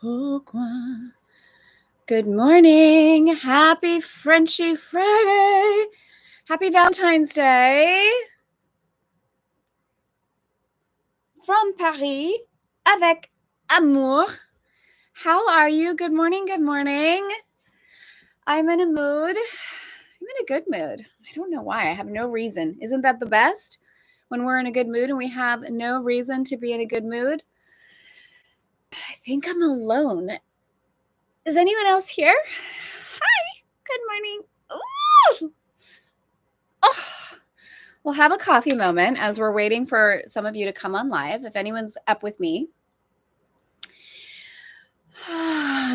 Pourquoi? Good morning. Happy Frenchy Friday. Happy Valentine's Day. From Paris, avec amour. How are you? Good morning. Good morning. I'm in a mood. I'm in a good mood. I don't know why. I have no reason. Isn't that the best? When we're in a good mood and we have no reason to be in a good mood? I think I'm alone. Is anyone else here? Hi. Good morning. Ooh. Oh. We'll have a coffee moment as we're waiting for some of you to come on live. If anyone's up with me.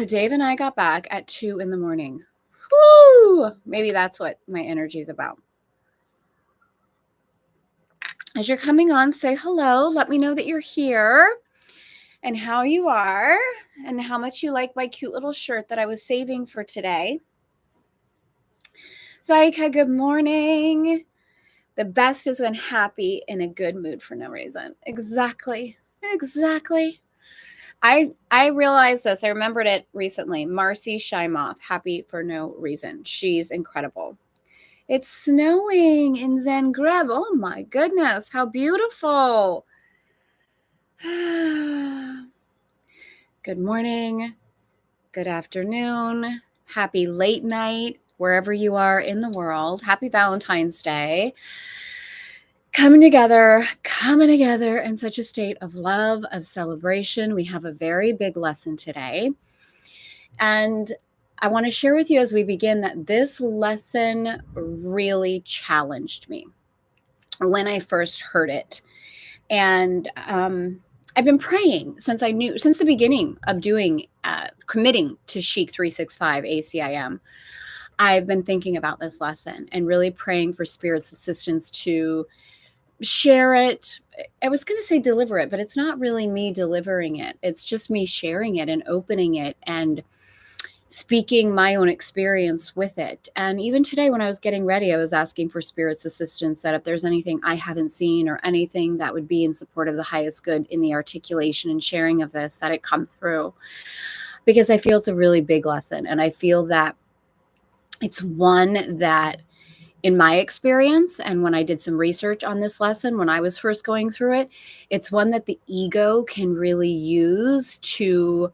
Dave and I got back at 2 a.m. Woo! Maybe that's what my energy is about. As you're coming on, say hello. Let me know that you're here and how you are and how much you like my cute little shirt that I was saving for today. Zaika, good morning. The best is when happy in a good mood for no reason. Exactly. I realized this. I remembered it recently. Marcy Shimoff, happy for no reason. She's incredible. It's snowing in Zagreb. Oh my goodness, how beautiful. Good morning. Good afternoon. Happy late night, wherever you are in the world. Happy Valentine's Day. Coming together in such a state of love, of celebration. We have a very big lesson today. And I want to share with you as we begin that this lesson really challenged me when I first heard it. And I've been praying since the beginning of committing to Chic 365 ACIM. I've been thinking about this lesson and really praying for Spirit's assistance to share it. I was going to say deliver it, but it's not really me delivering it. It's just me sharing it and opening it and speaking my own experience with it. And even today when I was getting ready, I was asking for Spirit's assistance that if there's anything I haven't seen or anything that would be in support of the highest good in the articulation and sharing of this, that it come through. Because I feel it's a really big lesson. And I feel that it's one that, in my experience, and when I did some research on this lesson, when I was first going through it, it's one that the ego can really use to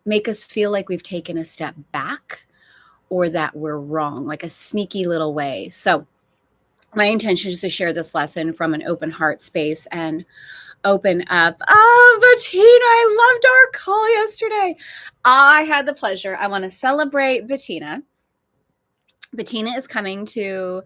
make us feel like we've taken a step back or that we're wrong, like a sneaky little way. So my intention is to share this lesson from an open heart space and open up. Oh, Bettina, I loved our call yesterday. I had the pleasure. I want to celebrate Bettina. Bettina is coming to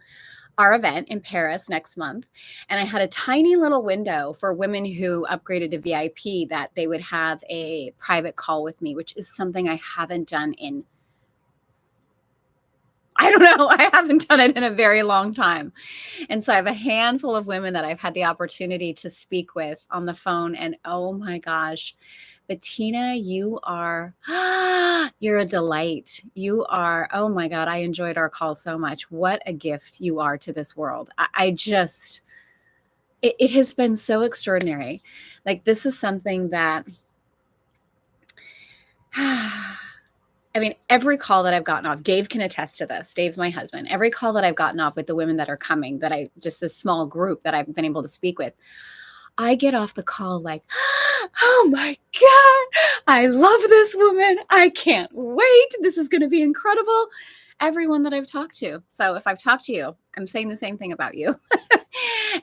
our event in Paris next month. And I had a tiny little window for women who upgraded to VIP that they would have a private call with me, which is something I haven't done in, I don't know, I haven't done it in a very long time. And so I have a handful of women that I've had the opportunity to speak with on the phone. And oh my gosh, Bettina, you are, you're a delight. You are, oh my God, I enjoyed our call so much. What a gift you are to this world. It has been so extraordinary. Like, this is something that, I mean, every call that I've gotten off, Dave can attest to this. Dave's my husband. Every call that I've gotten off with the women that are coming, just this small group that I've been able to speak with, I get off the call like, oh my God, I love this woman. I can't wait. This is going to be incredible. Everyone that I've talked to. So if I've talked to you, I'm saying the same thing about you.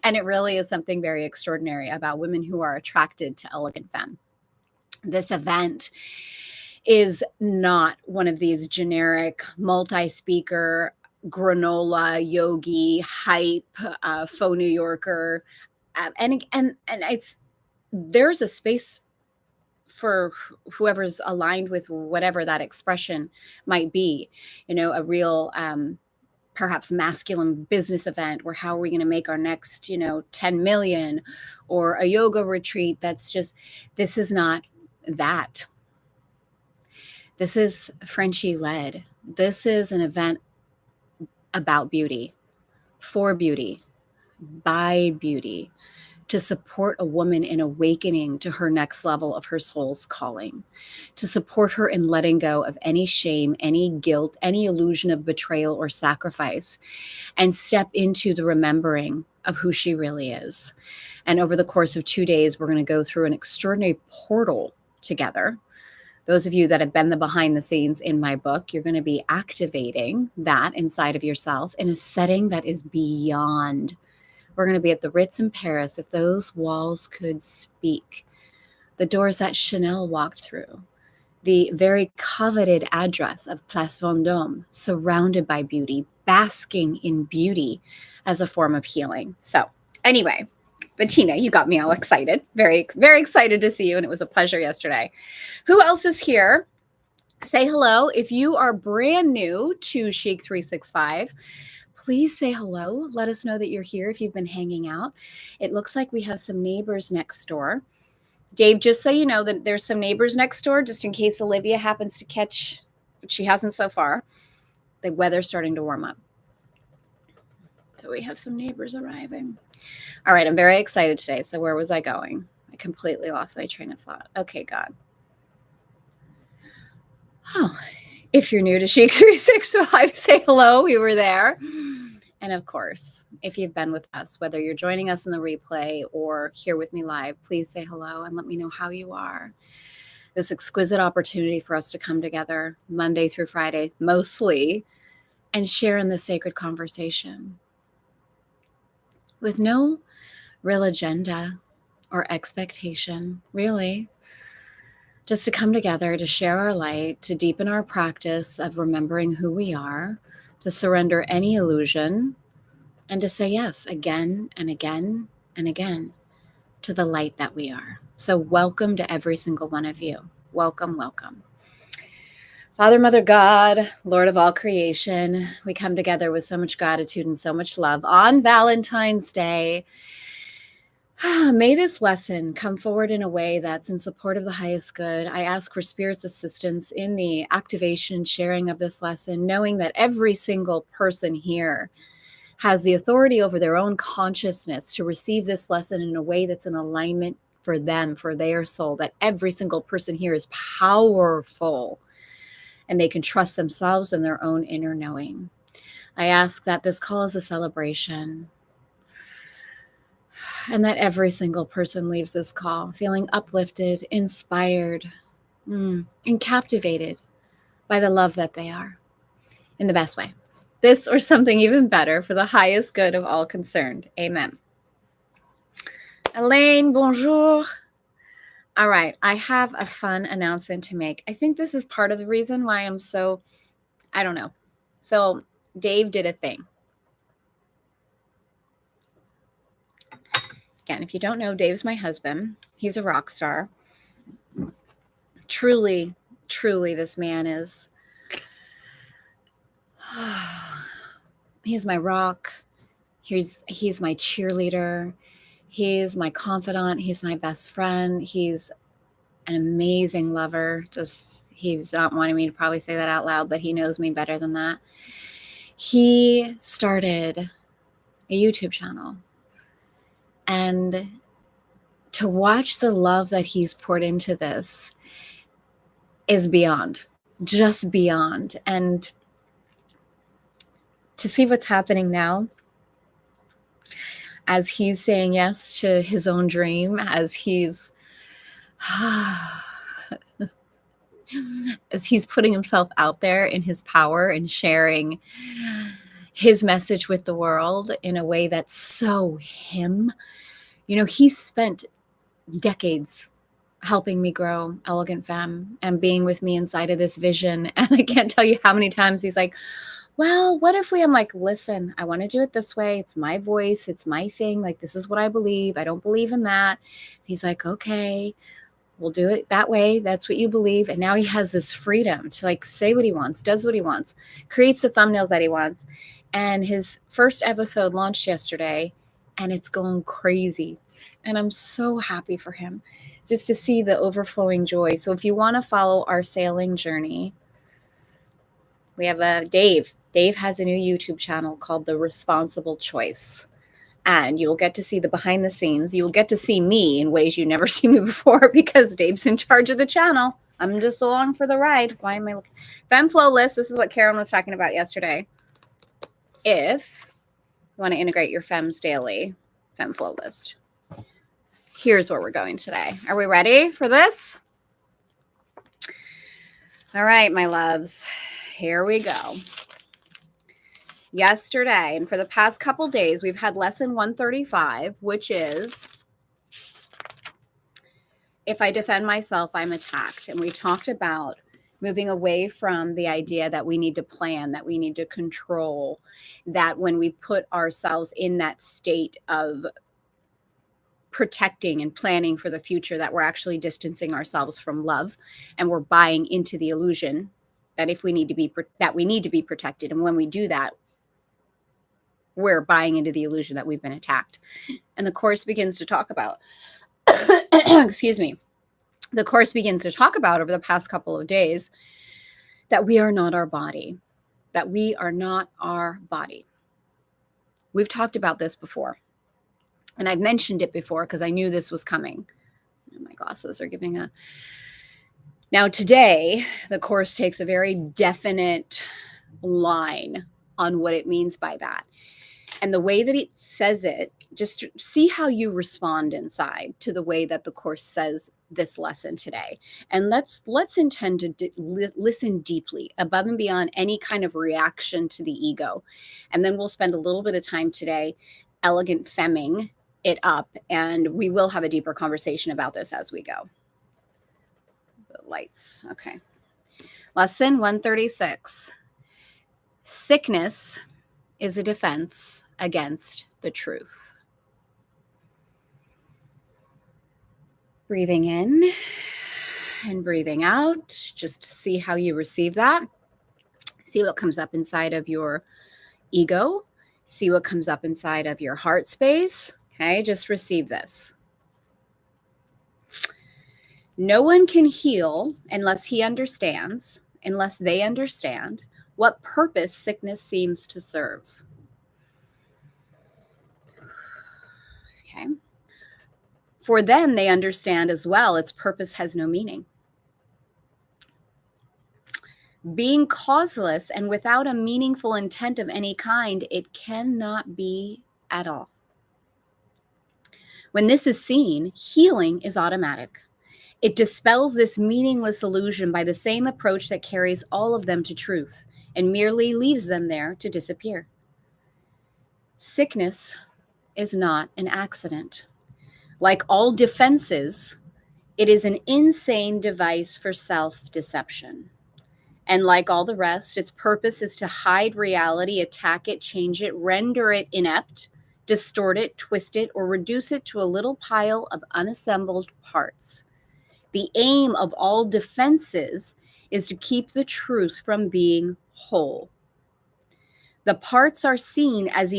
And it really is something very extraordinary about women who are attracted to Elegant Femme. This event is not one of these generic multi-speaker, granola, yogi, hype, faux New Yorker. And there's a space for whoever's aligned with whatever that expression might be, a real, perhaps masculine business event where how are we going to make our next, 10 million, or a yoga retreat. This is not that. This is Frenchie led. This is an event about beauty, for beauty, by beauty, to support a woman in awakening to her next level of her soul's calling, to support her in letting go of any shame, any guilt, any illusion of betrayal or sacrifice, and step into the remembering of who she really is. And over the course of 2 days, we're going to go through an extraordinary portal together. Those of you that have been the behind the scenes in my book, you're going to be activating that inside of yourself in a setting that is beyond. We're going to be at the Ritz in Paris. If those walls could speak, the doors that Chanel walked through, the very coveted address of Place Vendôme, surrounded by beauty, basking in beauty as a form of healing. So anyway, Bettina, you got me all excited. Very, very excited to see you. And it was a pleasure yesterday. Who else is here? Say hello. If you are brand new to Chic 365, please say hello. Let us know that you're here if you've been hanging out. It looks like we have some neighbors next door. Dave, just so you know that there's some neighbors next door, just in case Olivia happens to catch, which she hasn't so far. The weather's starting to warm up. So we have some neighbors arriving. All right, I'm very excited today. So where was I going? I completely lost my train of thought. Okay, God. Oh, if you're new to Chic 365, say hello. We were there. And of course, if you've been with us, whether you're joining us in the replay or here with me live, please say hello and let me know how you are. This exquisite opportunity for us to come together Monday through Friday, mostly, and share in this sacred conversation with no real agenda or expectation, really. Just to come together, to share our light, to deepen our practice of remembering who we are, to surrender any illusion, and to say yes again and again and again to the light that we are. So welcome to every single one of you. Welcome, welcome. Father, Mother, God, Lord of all creation, we come together with so much gratitude and so much love on Valentine's Day. May this lesson come forward in a way that's in support of the highest good. I ask for Spirit's assistance in the activation and sharing of this lesson, knowing that every single person here has the authority over their own consciousness to receive this lesson in a way that's in alignment for them, for their soul, that every single person here is powerful and they can trust themselves and their own inner knowing. I ask that this call is a celebration and that every single person leaves this call feeling uplifted, inspired, and captivated by the love that they are in the best way. This or something even better for the highest good of all concerned. Amen. Elaine, bonjour. All right, I have a fun announcement to make. I think this is part of the reason why I'm so, I don't know. So Dave did a thing. Again, if you don't know, Dave's my husband. He's a rock star. Truly, truly, this man is, he's my rock. He's my cheerleader. He's my confidant. He's my best friend. He's an amazing lover. He's not wanting me to probably say that out loud, but he knows me better than that. He started a YouTube channel. And to watch the love that he's poured into this is beyond, just beyond. And to see what's happening now, as he's saying yes to his own dream, as he's putting himself out there in his power and sharing his message with the world in a way that's so him. You know, he spent decades helping me grow Elegant Femme and being with me inside of this vision. And I can't tell you how many times he's like, well, what if I'm like, listen, I want to do it this way. It's my voice. It's my thing. Like, this is what I believe. I don't believe in that. He's like, okay, we'll do it that way. That's what you believe. And now he has this freedom to like say what he wants, does what he wants, creates the thumbnails that he wants. And his first episode launched yesterday and it's going crazy. And I'm so happy for him just to see the overflowing joy. So if you want to follow our sailing journey, we have Dave. Dave has a new YouTube channel called The Responsible Choice. And you will get to see the behind the scenes. You will get to see me in ways you never seen me before because Dave's in charge of the channel. I'm just along for the ride. Why am I looking? Femme flow list. This is what Karen was talking about yesterday. If you want to integrate your Femmes daily Femme flow list, here's where we're going today. Are we ready for this? All right, my loves. Here we go. Yesterday, and for the past couple days, we've had lesson 135, which is, if I defend myself, I'm attacked. And we talked about moving away from the idea that we need to plan, that we need to control, that when we put ourselves in that state of protecting and planning for the future, that we're actually distancing ourselves from love, and we're buying into the illusion that if we need to be protected. And when we do that, we're buying into the illusion that we've been attacked. And the course begins to talk about, excuse me, the course begins to talk about over the past couple of days that we are not our body, that we are not our body. We've talked about this before, and I've mentioned it before because I knew this was coming. My glasses are giving a... Now today, the course takes a very definite line on what it means by that. And the way that it says it, just see how you respond inside to the way that the course says this lesson today. And let's intend to listen deeply, above and beyond any kind of reaction to the ego. And then we'll spend a little bit of time today elegant femming it up, and we will have a deeper conversation about this as we go. The lights. Okay. Lesson 136. Sickness is a defense against the truth. Breathing in and breathing out. Just see how you receive that. See what comes up inside of your ego. See what comes up inside of your heart space. Okay, just receive this. No one can heal unless they understand what purpose sickness seems to serve. Okay. For them, they understand as well its purpose has no meaning. Being causeless and without a meaningful intent of any kind, it cannot be at all. When this is seen, healing is automatic. It dispels this meaningless illusion by the same approach that carries all of them to truth and merely leaves them there to disappear. Sickness is not an accident. Like all defenses, it is an insane device for self-deception. And like all the rest, its purpose is to hide reality, attack it, change it, render it inept, distort it, twist it, or reduce it to a little pile of unassembled parts. The aim of all defenses is to keep the truth from being whole. The parts are seen as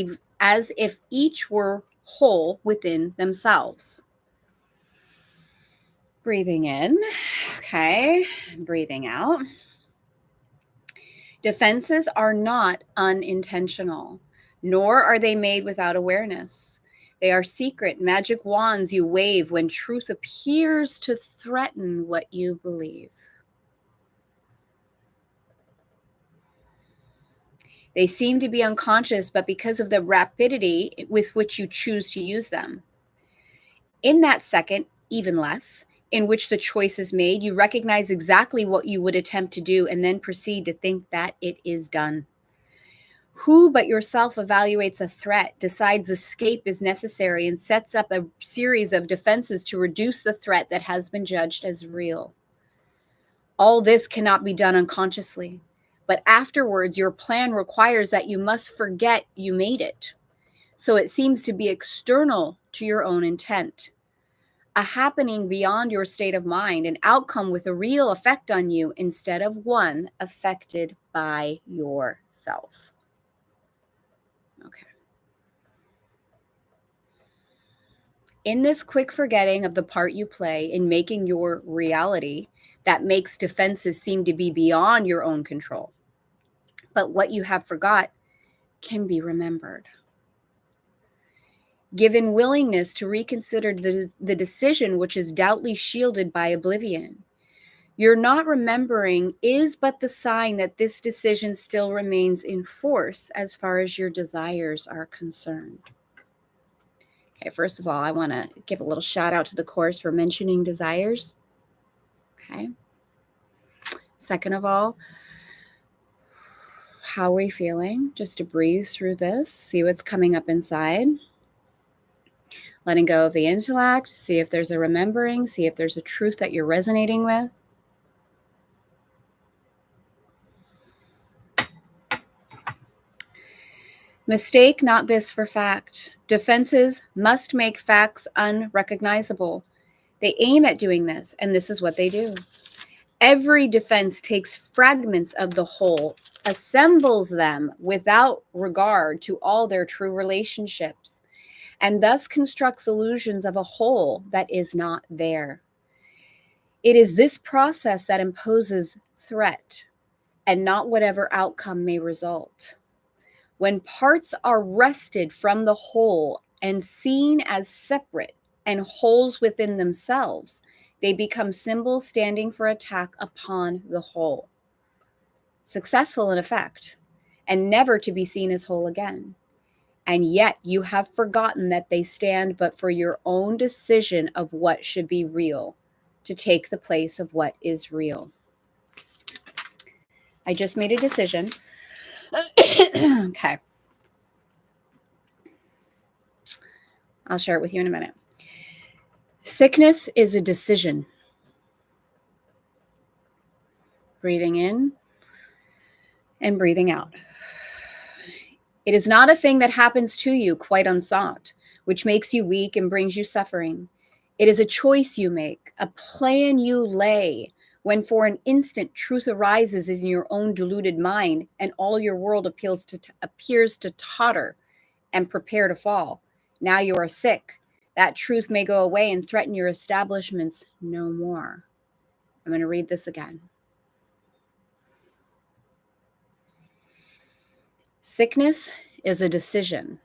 if each were whole within themselves. Breathing in, okay, breathing out. Defenses are not unintentional, nor are they made without awareness. They are secret magic wands you wave when truth appears to threaten what you believe. They seem to be unconscious, but because of the rapidity with which you choose to use them. In that second, even less, in which the choice is made, you recognize exactly what you would attempt to do and then proceed to think that it is done. Who but yourself evaluates a threat, decides escape is necessary, and sets up a series of defenses to reduce the threat that has been judged as real? All this cannot be done unconsciously, but afterwards your plan requires that you must forget you made it. So it seems to be external to your own intent. A happening beyond your state of mind, an outcome with a real effect on you instead of one affected by yourself. Okay. In this quick forgetting of the part you play in making your reality, that makes defenses seem to be beyond your own control. But what you have forgot can be remembered. given willingness to reconsider the decision which is doubtly shielded by oblivion. Your not remembering is but the sign that this decision still remains in force as far as your desires are concerned. Okay, first of all, I want to give a little shout out to the Course for mentioning desires. Okay. Second of all, how are we feeling? Just to breathe through this, see what's coming up inside. Letting go of the intellect, see if there's a remembering, see if there's a truth that you're resonating with. Mistake not this for fact. Defenses must make facts unrecognizable. They aim at doing this, and this is what they do. Every defense takes fragments of the whole, assembles them without regard to all their true relationships, and thus constructs illusions of a whole that is not there. It is this process that imposes threat, and not whatever outcome may result. When parts are wrested from the whole and seen as separate and wholes within themselves, they become symbols standing for attack upon the whole. Successful in effect, and never to be seen as whole again. And yet you have forgotten that they stand but for your own decision of what should be real, to take the place of what is real. I just made a decision. Okay. I'll share it with you in a minute. Sickness is a decision. Breathing in and breathing out. It is not a thing that happens to you quite unsought, which makes you weak and brings you suffering. It is a choice you make, a plan you lay, when for an instant truth arises in your own deluded mind and all your world appears to totter and prepare to fall. Now you are sick. That truth may go away and threaten your establishments no more. I'm going to read this again. Sickness is a decision.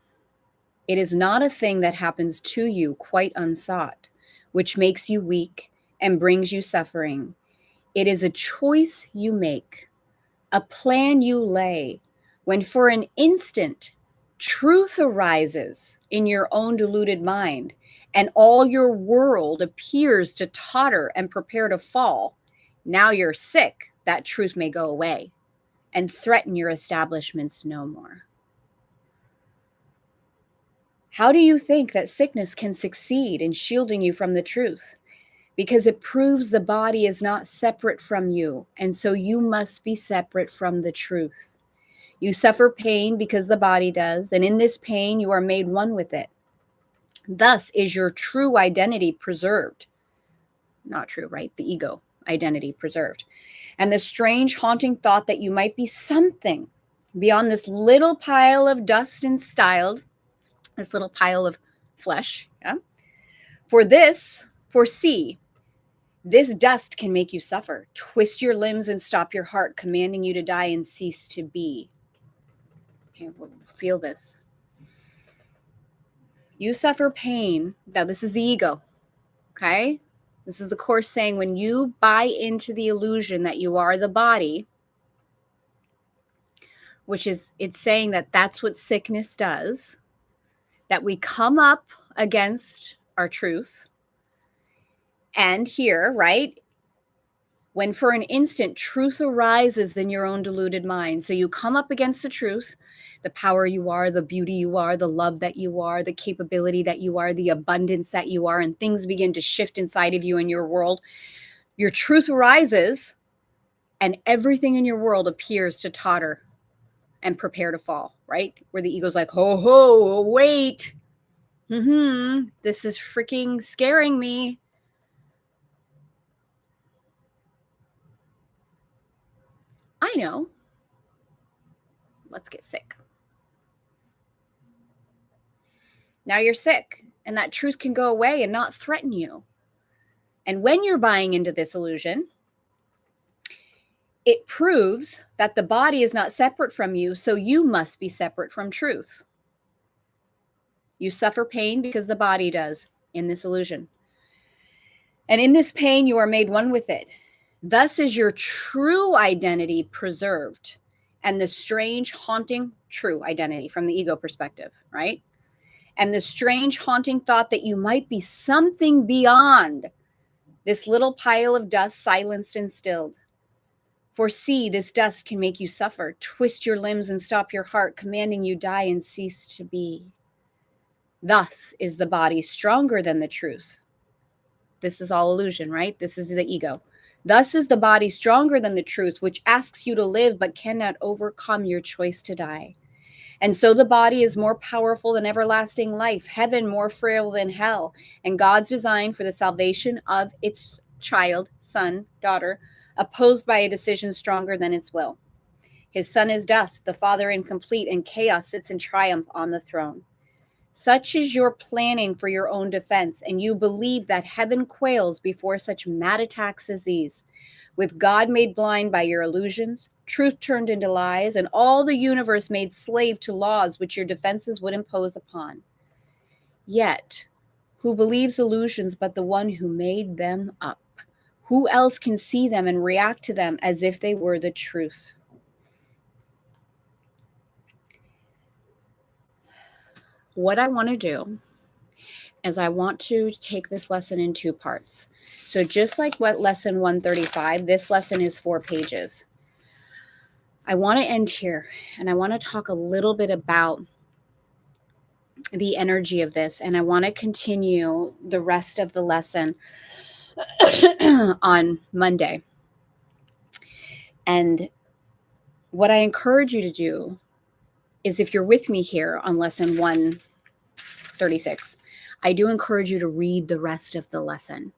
It is not a thing that happens to you quite unsought, which makes you weak and brings you suffering. It is a choice you make, a plan you lay, when for an instant truth arises in your own deluded mind, and all your world appears to totter and prepare to fall. Now you're sick. That truth may go away and threaten your establishments no more. How do you think that sickness can succeed in shielding you from the truth? Because it proves the body is not separate from you, and so you must be separate from the truth. You suffer pain because the body does, and in this pain you are made one with it. Thus is your true identity preserved. Not true, right? The ego identity preserved. And the strange, haunting thought that you might be something beyond this little pile of dust and styled, this little pile of flesh. Yeah? For see, this dust can make you suffer, twist your limbs and stop your heart, commanding you to die and cease to be. Okay, feel this. You suffer pain. Now, this is the ego, okay? This is the Course saying when you buy into the illusion that you are the body, which is, it's saying that that's what sickness does, that we come up against our truth. And here, right, when for an instant truth arises in your own deluded mind. So you come up against the truth, the power you are, the beauty you are, the love that you are, the capability that you are, the abundance that you are, and things begin to shift inside of you in your world. Your truth arises and everything in your world appears to totter and prepare to fall, right? Where the ego's like, ho, wait. This is freaking scaring me. I know. Let's get sick. Now you're sick, and that truth can go away and not threaten you. And when you're buying into this illusion, it proves that the body is not separate from you, so you must be separate from truth. You suffer pain because the body does in this illusion. And in this pain, you are made one with it. Thus is your true identity preserved, and the strange, haunting true identity from the ego perspective, right? And the strange, haunting thought that you might be something beyond this little pile of dust, silenced and stilled. For see, this dust can make you suffer, twist your limbs and stop your heart, commanding you die and cease to be. Thus is the body stronger than the truth. This is all illusion, right? This is the ego. Thus is the body stronger than the truth, which asks you to live but cannot overcome your choice to die. And so the body is more powerful than everlasting life, heaven more frail than hell, and God's design for the salvation of its child, son, daughter, opposed by a decision stronger than its will. His son is dust, the father incomplete, and chaos sits in triumph on the throne. Such is your planning for your own defense, and you believe that heaven quails before such mad attacks as these. With God made blind by your illusions, truth turned into lies, and all the universe made slave to laws which your defenses would impose upon. Yet, who believes illusions but the one who made them up? Who else can see them and react to them as if they were the truth? What I want to do is I want to take this lesson in two parts. So just like what lesson 135, this lesson is 4 pages. I want to end here, and I want to talk a little bit about the energy of this, and I want to continue the rest of the lesson on Monday. And what I encourage you to do is, if you're with me here on lesson 136, I do encourage you to read the rest of the lesson.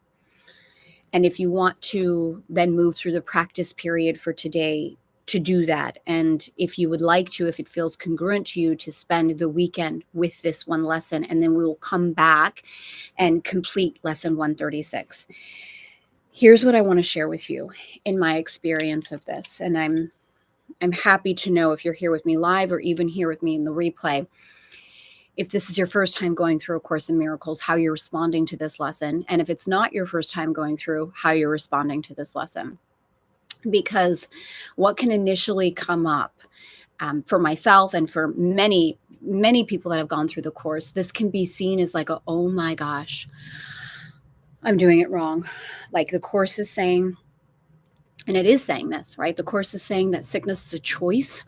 And if you want to then move through the practice period for today, to do that. And if you would like to, if it feels congruent to you, to spend the weekend with this one lesson, and then we will come back and complete lesson 136. Here's what I want to share with you in my experience of this. And I'm happy to know if you're here with me live or even here with me in the replay, if this is your first time going through A Course in Miracles, how you're responding to this lesson. And if it's not your first time going through, how you're responding to this lesson. Because what can initially come up for myself and for many, many people that have gone through the course, this can be seen as like, oh my gosh, I'm doing it wrong. Like the course is saying, and it is saying this, right? The course is saying that sickness is a choice.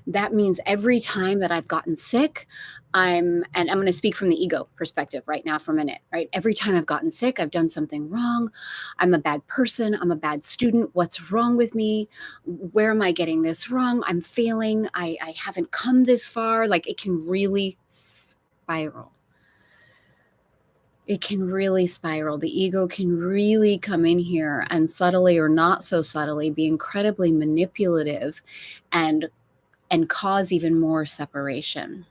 That means every time that I've gotten sick, and I'm going to speak from the ego perspective right now for a minute, right? Every time I've gotten sick, I've done something wrong. I'm a bad person. I'm a bad student. What's wrong with me? Where am I getting this wrong? I'm failing. I haven't come this far. Like it can really spiral. It can really spiral. The ego can really come in here and subtly or not so subtly be incredibly manipulative and cause even more separation.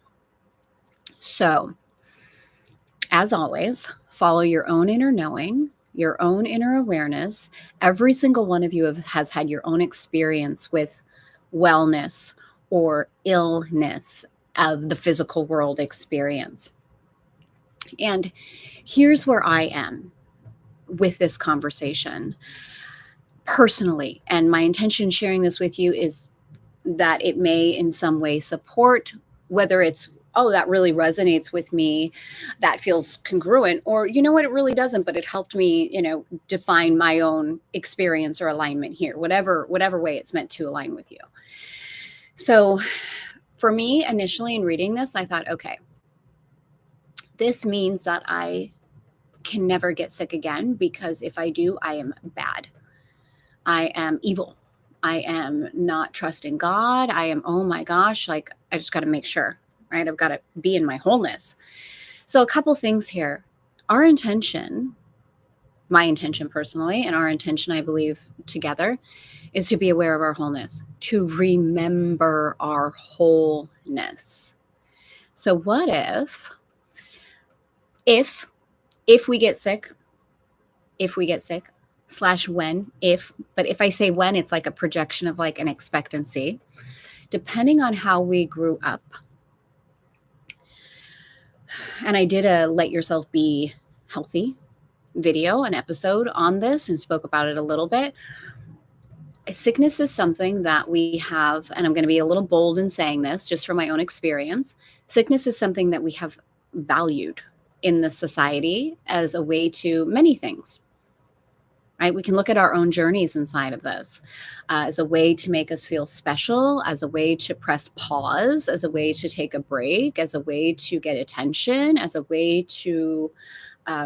So, as always, follow your own inner knowing, your own inner awareness. Every single one of you has had your own experience with wellness or illness of the physical world experience. And here's where I am with this conversation personally. And my intention in sharing this with you is that it may in some way support, whether it's, oh, that really resonates with me, that feels congruent, or you know what, it really doesn't, but it helped me, define my own experience or alignment here, whatever way it's meant to align with you. So for me, initially in reading this, I thought, okay, this means that I can never get sick again, because if I do, I am bad. I am evil. I am not trusting God. I am, oh my gosh, like I just got to make sure, right? I've got to be in my wholeness. So a couple things here. Our intention, my intention personally, and our intention, I believe, together, is to be aware of our wholeness, to remember our wholeness. So what if we get sick, but if I say when, it's like a projection of like an expectancy, depending on how we grew up, And I did a Let Yourself Be Healthy video, an episode on this, and spoke about it a little bit. Sickness is something that we have, and I'm going to be a little bold in saying this just from my own experience. Sickness is something that we have valued in the society as a way to many things, right? We can look at our own journeys inside of this as a way to make us feel special, as a way to press pause, as a way to take a break, as a way to get attention, as a way to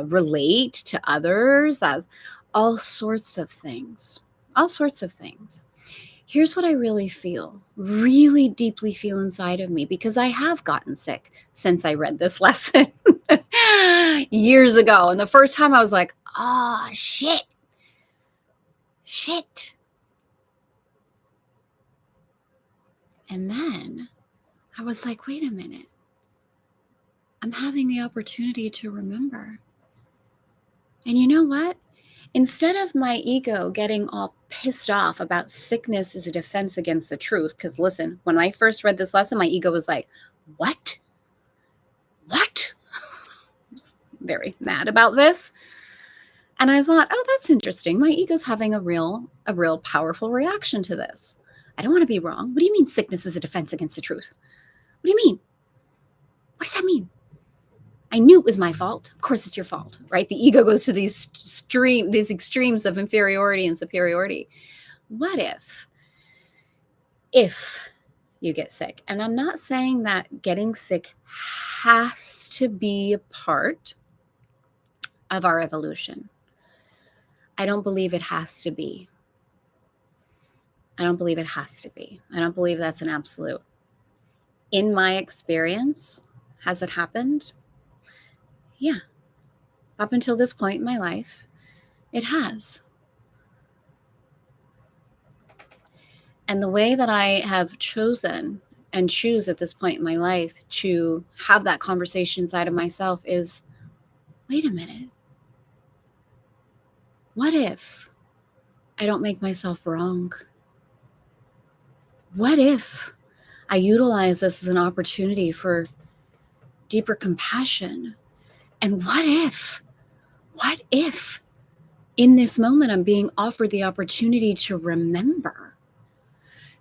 relate to others, as all sorts of things, all sorts of things. Here's what I really deeply feel inside of me, because I have gotten sick since I read this lesson years ago. And the first time I was like, oh, shit. And then I was like, wait a minute. I'm having the opportunity to remember. And you know what? Instead of my ego getting all pissed off about sickness as a defense against the truth, because listen, when I first read this lesson, my ego was like, what? I was very mad about this. And I thought, oh, that's interesting. My ego's having a real powerful reaction to this. I don't want to be wrong. What do you mean sickness is a defense against the truth? What do you mean? What does that mean? I knew it was my fault. Of course it's your fault, right? The ego goes to these extremes of inferiority and superiority. What if you get sick? And I'm not saying that getting sick has to be a part of our evolution. I don't believe it has to be. I don't believe that's an absolute. In my experience, has it happened? Yeah. Up until this point in my life, it has. And the way that I have chosen and choose at this point in my life to have that conversation inside of myself is, wait a minute. What if I don't make myself wrong? What if I utilize this as an opportunity for deeper compassion? And what if in this moment I'm being offered the opportunity to remember?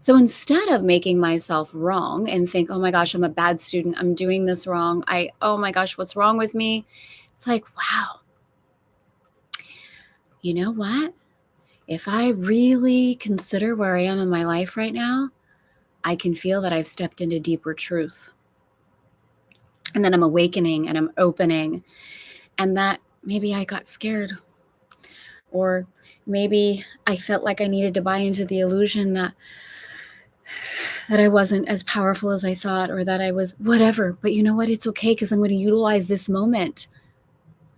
So instead of making myself wrong and think, oh my gosh, I'm a bad student, I'm doing this wrong, oh my gosh, what's wrong with me? It's like, wow, you know what? If I really consider where I am in my life right now, I can feel that I've stepped into deeper truth. And then I'm awakening and I'm opening, and that maybe I got scared, or maybe I felt like I needed to buy into the illusion that I wasn't as powerful as I thought, or that I was whatever. But you know what? It's okay, because I'm going to utilize this moment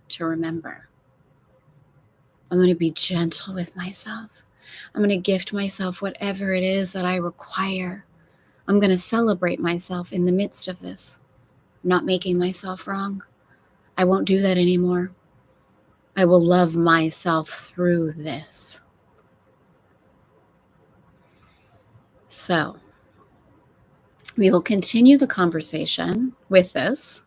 to remember. I'm going to be gentle with myself. I'm going to gift myself whatever it is that I require. I'm going to celebrate myself in the midst of this, not making myself wrong. I won't do that anymore. I will love myself through this. So we will continue the conversation with this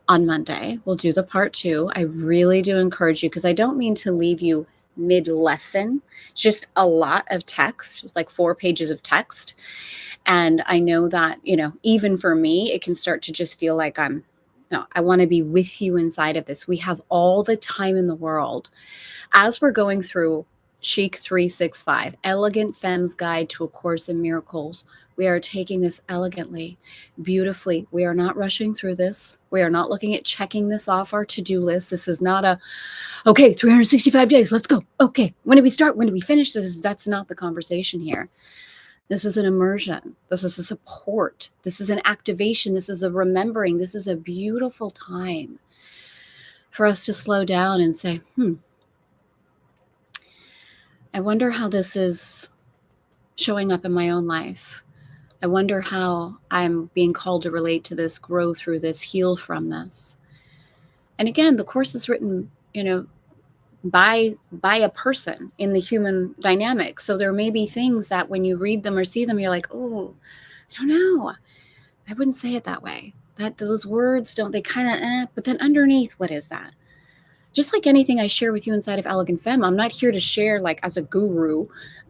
on Monday. We'll do the part 2. I really do encourage you, because I don't mean to leave you mid-lesson. It's just a lot of text. It's like 4 pages of text. And I know that, even for me, it can start to just feel like I want to be with you inside of this. We have all the time in the world. As we're going through Chic 365, Elegant Femme's Guide to A Course in Miracles, we are taking this elegantly, beautifully. We are not rushing through this. We are not looking at checking this off our to-do list. This is not okay, 365 days, let's go. Okay, when do we start? When do we finish? That's not the conversation here. This is an immersion. This is a support. This is an activation. This is a remembering. This is a beautiful time for us to slow down and say, I wonder how this is showing up in my own life. I wonder how I'm being called to relate to this, grow through this, heal from this. And again, the course is written, by a person in the human dynamic. So there may be things that when you read them or see them, you're like, oh, I don't know. I wouldn't say it that way. That those words don't, they kind of, but then underneath, what is that? Just like anything I share with you inside of Elegant Femme, I'm not here to share like as a guru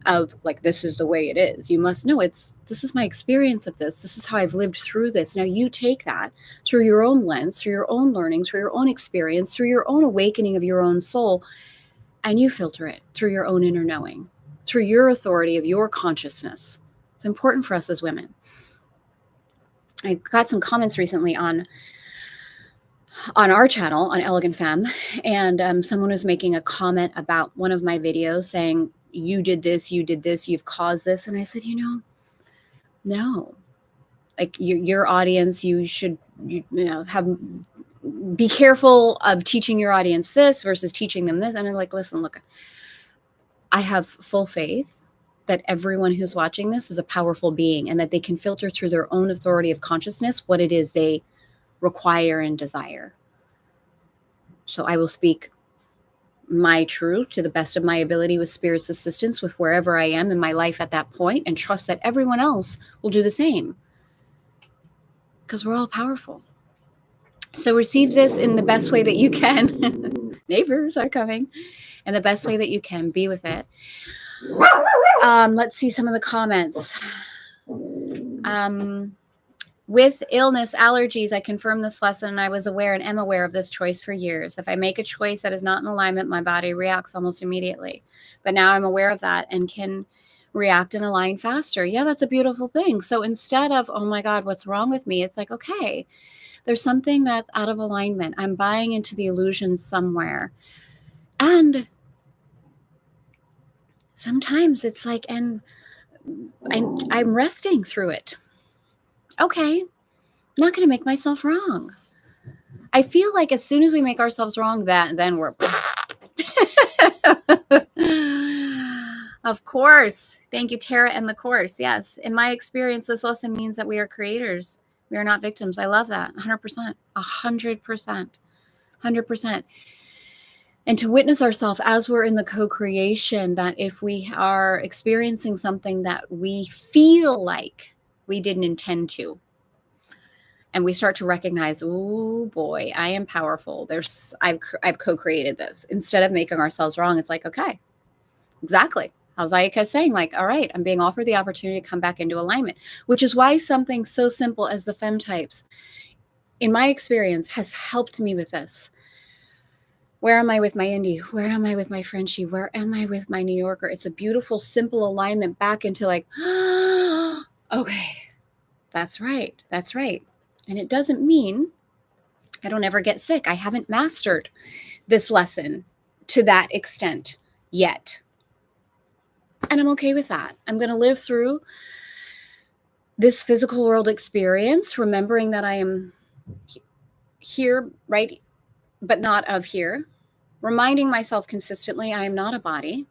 of like, this is the way it is. You must know this is my experience of this. This is how I've lived through this. Now you take that through your own lens, through your own learning, through your own experience, through your own awakening of your own soul, and you filter it through your own inner knowing, through your authority of your consciousness. It's important for us as women. I got some comments recently on our channel on Elegant Femme, and someone was making a comment about one of my videos saying, you did this, you've caused this. And I said, no, like your audience, you should, be careful of teaching your audience this versus teaching them this. And I'm like, listen, look, I have full faith that everyone who's watching this is a powerful being and that they can filter through their own authority of consciousness what it is they require and desire. So I will speak my truth to the best of my ability with Spirit's assistance with wherever I am in my life at that point, and trust that everyone else will do the same, because we're all powerful. So receive this in the best way that you can. Neighbors are coming. In the best way that you can. Be with it. Let's see some of the comments. With illness, allergies, I confirmed this lesson. I was aware and am aware of this choice for years. If I make a choice that is not in alignment, my body reacts almost immediately. But now I'm aware of that and can react and align faster. Yeah, that's a beautiful thing. So instead of, oh my God, what's wrong with me? It's like, okay, there's something that's out of alignment. I'm buying into the illusion somewhere. And sometimes it's like, and I'm resting through it. Okay, I'm not going to make myself wrong. I feel like as soon as we make ourselves wrong, then we're... Of course. Thank you, Tara and the course. Yes. In my experience, this lesson means that we are creators. We are not victims. I love that. 100%. 100%. 100%. And to witness ourselves as we're in the co-creation, that if we are experiencing something that we feel like we didn't intend to, and we start to recognize, oh boy, I am powerful. I've co-created this. Instead of making ourselves wrong, it's like, okay, exactly. I was like saying, like, all right, I'm being offered the opportunity to come back into alignment, which is why something so simple as the Femme types, in my experience, has helped me with this. Where am I with my Indie? Where am I with my Frenchie? Where am I with my New Yorker? It's a beautiful, simple alignment back into like, okay, that's right. That's right. And it doesn't mean I don't ever get sick. I haven't mastered this lesson to that extent yet. And I'm okay with that. I'm going to live through this physical world experience, remembering that I am here, right, but not of here. Reminding myself consistently, I am not a body.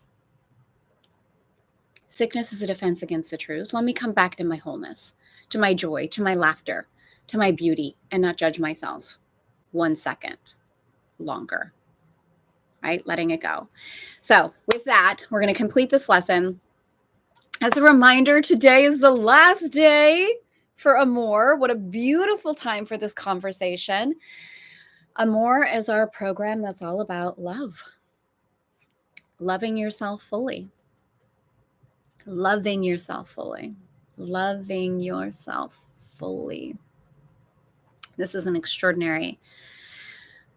Sickness is a defense against the truth. Let me come back to my wholeness, to my joy, to my laughter, to my beauty, and not judge myself 1 second longer, right? Letting it go. So with that, we're going to complete this lesson. As a reminder, today is the last day for Amour. What a beautiful time for this conversation. Amour is our program that's all about love. Loving yourself fully. Loving yourself fully. Loving yourself fully. This is an extraordinary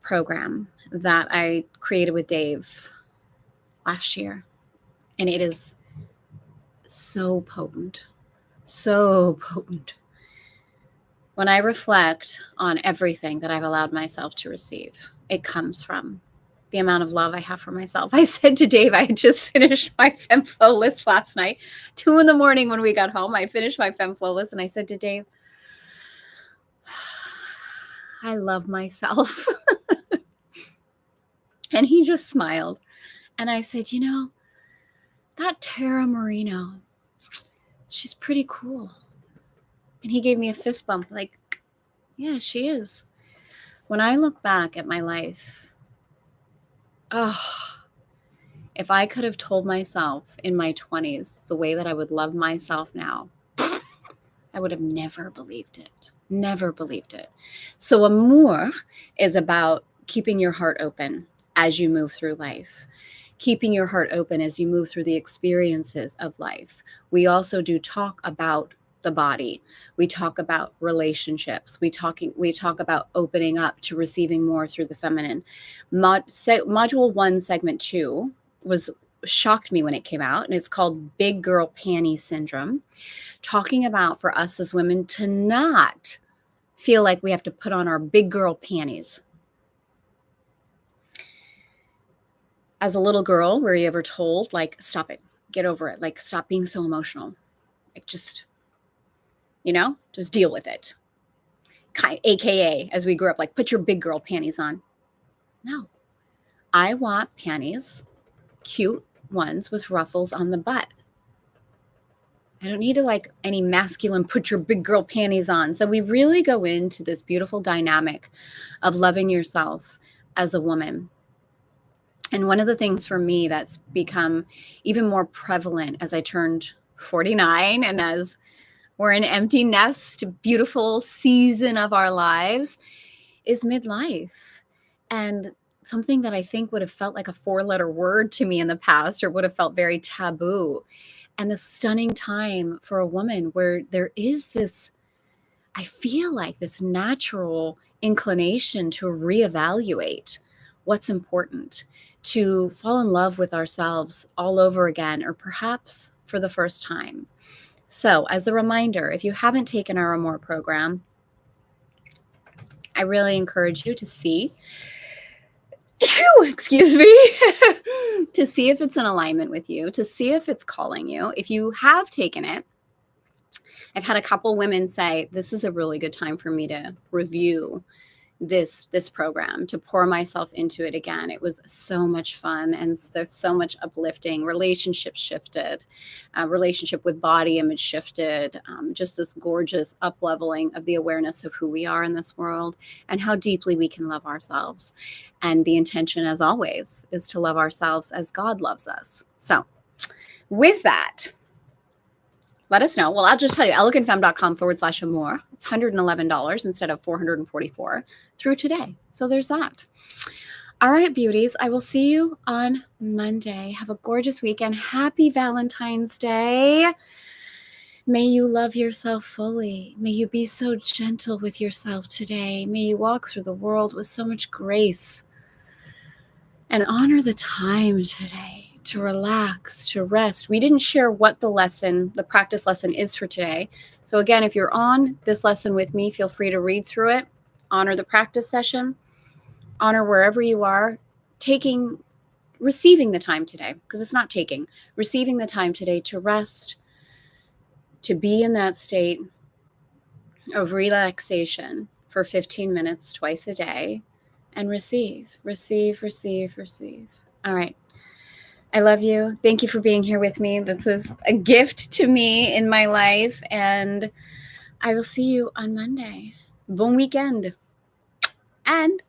program that I created with Dave last year. And it is so potent. So potent. When I reflect on everything that I've allowed myself to receive, it comes from the amount of love I have for myself. I said to Dave, I had just finished my FemFlow list last night, 2 a.m. when we got home. I finished my FemFlow list and I said to Dave, I love myself. And he just smiled. And I said, that Tara Marino, she's pretty cool. And he gave me a fist bump, like, yeah, she is. When I look back at my life, if I could have told myself in my 20s the way that I would love myself now, I would have never believed it. Never believed it. So amour is about keeping your heart open as you move through life, keeping your heart open as you move through the experiences of life. We also do talk about the body. We talk about relationships. We talk about opening up to receiving more through the feminine. Module 1, segment 2 was shocked me when it came out, and it's called Big Girl Panty Syndrome, talking about for us as women to not feel like we have to put on our big girl panties. As a little girl, were you ever told, like, stop it, get over it, like, stop being so emotional, like, just deal with it? AKA, as we grew up, like, put your big girl panties on. No, I want panties, cute ones with ruffles on the butt. I don't need to like any masculine, put your big girl panties on. So we really go into this beautiful dynamic of loving yourself as a woman. And one of the things for me that's become even more prevalent as I turned 49 and as we're an empty nest, beautiful season of our lives, is midlife. And something that I think would have felt like a 4-letter word to me in the past, or would have felt very taboo. And the stunning time for a woman where there is this, I feel like, this natural inclination to reevaluate what's important, to fall in love with ourselves all over again, or perhaps for the first time. So as a reminder, if you haven't taken our Amour program, I really encourage you to see, excuse me, to see if it's in alignment with you, to see if it's calling you. If you have taken it, I've had a couple women say, this is a really good time for me to review this program, to pour myself into it again. It was so much fun, and there's so much uplifting. Relationships shifted, relationship with body image shifted, just this gorgeous up-leveling of the awareness of who we are in this world and how deeply we can love ourselves. And the intention, as always, is to love ourselves as God loves us. So with that, let us know. Well, I'll just tell you, elegantfemme.com/amour. It's $111 instead of $444 through today. So there's that. All right, beauties. I will see you on Monday. Have a gorgeous weekend. Happy Valentine's Day. May you love yourself fully. May you be so gentle with yourself today. May you walk through the world with so much grace. And honor the time today to relax, to rest. We didn't share what the practice lesson is for today. So again, if you're on this lesson with me, feel free to read through it, honor the practice session, honor wherever you are, receiving the time today, because it's not taking, receiving the time today to rest, to be in that state of relaxation for 15 minutes twice a day, and receive. All right. I love you. Thank you for being here with me. This is a gift to me in my life, and I will see you on Monday. Bon weekend. And